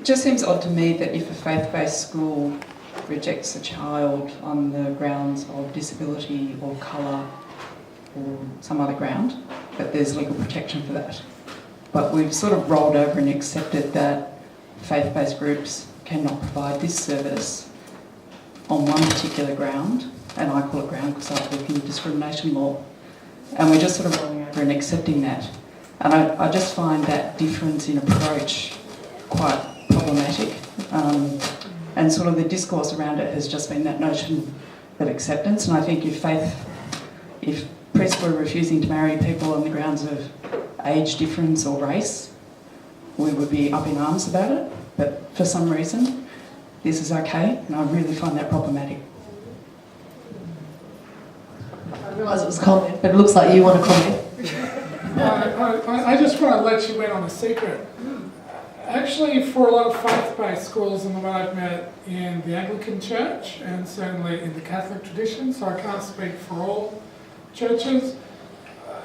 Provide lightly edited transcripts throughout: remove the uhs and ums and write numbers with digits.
just seems odd to me that if a faith-based school rejects a child on the grounds of disability or colour or some other ground, that there's legal protection for that. But we've sort of rolled over and accepted that faith-based groups cannot provide this service on one particular ground, and I call it ground because I work in discrimination law, and we're just sort of rolling over and accepting that. And I just find that difference in approach quite problematic, and sort of the discourse around it has just been that notion of acceptance. And I think if priests were refusing to marry people on the grounds of age difference or race, we would be up in arms about it. But for some reason, this is okay, and I really find that problematic. I realise it was a comment, but it looks like you want to comment. I just want to let you in on a secret. Actually, for a lot of faith-based schools and the one I've met in the Anglican Church and certainly in the Catholic tradition, so I can't speak for all churches,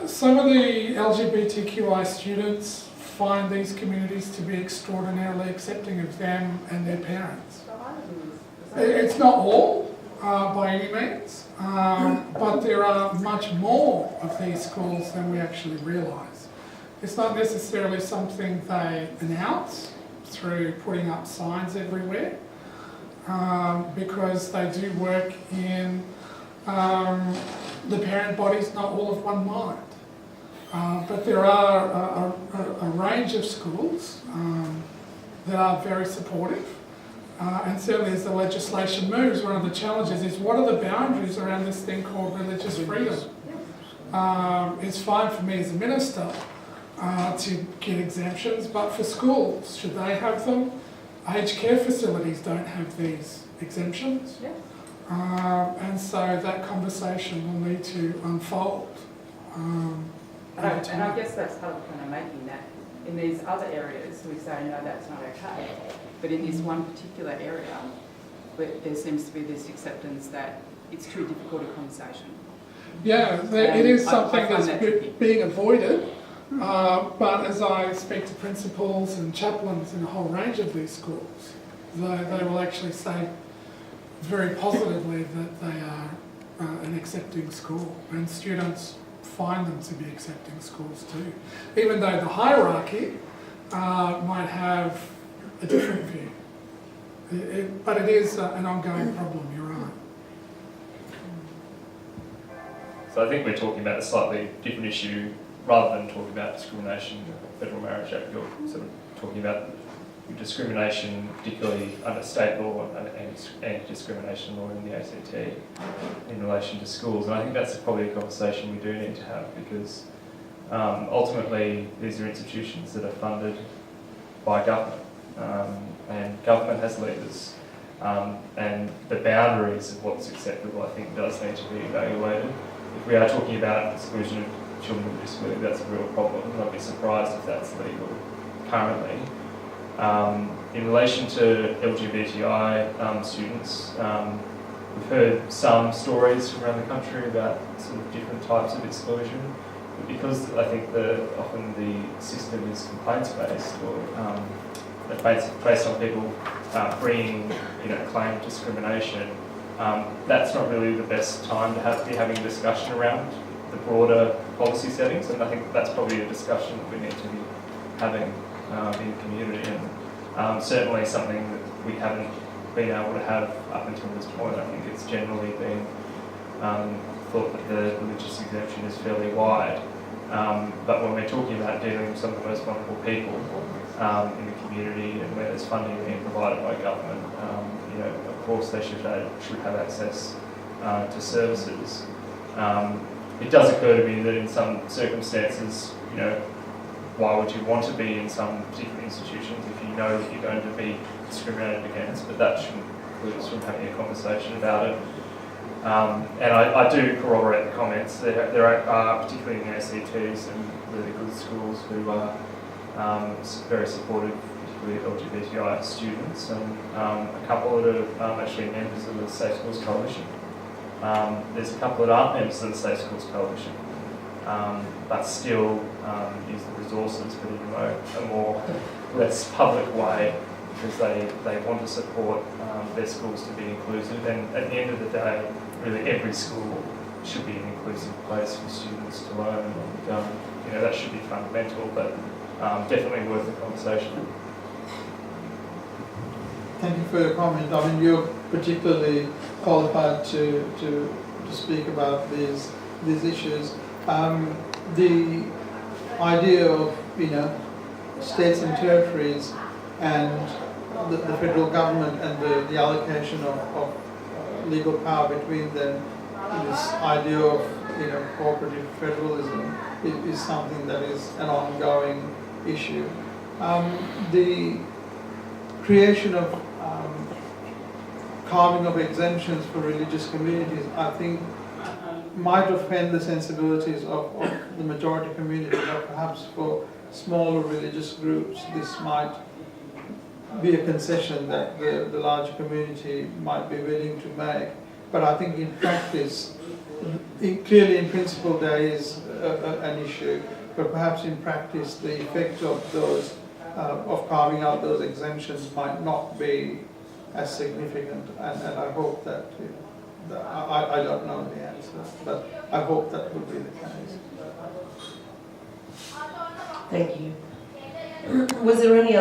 some of the LGBTQI students find these communities to be extraordinarily accepting of them and their parents. It's not all, by any means, but there are much more of these schools than we actually realise. It's not necessarily something they announce through putting up signs everywhere, because they do work in the parent body's not all of one mind. But there are a range of schools that are very supportive. And certainly as the legislation moves, one of the challenges is what are the boundaries around this thing called religious freedom? It's fine for me as a minister to get exemptions, but for schools, should they have them? Aged care facilities don't have these exemptions. And so that conversation will need to unfold. And I guess that's part of the point I'm making, that in these other areas we say, no, that's not okay. But in this one particular area, there seems to be this acceptance that it's too difficult a conversation. Yeah, it is something that's being avoided. But as I speak to principals and chaplains in a whole range of these schools, they will actually say very positively that they are an accepting school, and students find them to be accepting schools too, even though the hierarchy might have a different view. But it is an ongoing problem, you're right. So I think we're talking about a slightly different issue. Rather than talking about discrimination, Federal Marriage Act, you're sort of talking about discrimination, particularly under state law and anti-discrimination law in the ACT in relation to schools. And I think that's probably a conversation we do need to have, because ultimately these are institutions that are funded by government, and government has leaders, and the boundaries of what's acceptable, I think, does need to be evaluated. If we are talking about exclusion of children with disability, that's a real problem. I'd be surprised if that's legal currently. In relation to LGBTI students, we've heard some stories from around the country about sort of different types of exclusion, but because I think often the system is complaints-based, or based on people bringing claim of discrimination, that's not really the best time to be having a discussion around the broader policy settings, and I think that's probably a discussion that we need to be having in the community, and certainly something that we haven't been able to have up until this point. I think it's generally been thought that the religious exemption is fairly wide, but when we're talking about dealing with some of the most vulnerable people in the community, and where there's funding being provided by government, of course they should have access to services. It does occur to me that in some circumstances, why would you want to be in some particular institutions if you know that you're going to be discriminated against? But that shouldn't preclude us from having a conversation about it. And I do corroborate the comments. There are, particularly in the ACT, some really good schools who are very supportive, particularly LGBTI students, and a couple that are actually members of the Safe Schools Coalition. There's a couple that aren't members of the Safe Schools Coalition, but still use the resources, but in a more less public way because they want to support their schools to be inclusive, and at the end of the day, really every school should be an inclusive place for students to learn, and that should be fundamental, but definitely worth the conversation. Thank you for your comment. I mean, you're particularly qualified to speak about these issues. The idea of states and territories and the federal government and the allocation of legal power between them, this idea of cooperative federalism is something that is an ongoing issue. The creation of carving of exemptions for religious communities, I think, might offend the sensibilities of the majority community, but perhaps for smaller religious groups this might be a concession that the larger community might be willing to make. But I think in practice, clearly in principle there is an issue, but perhaps in practice the effect of those of carving out those exemptions might not be as significant, and I hope that, I don't know the answer, but I hope that would be the case. Thank you. Was there any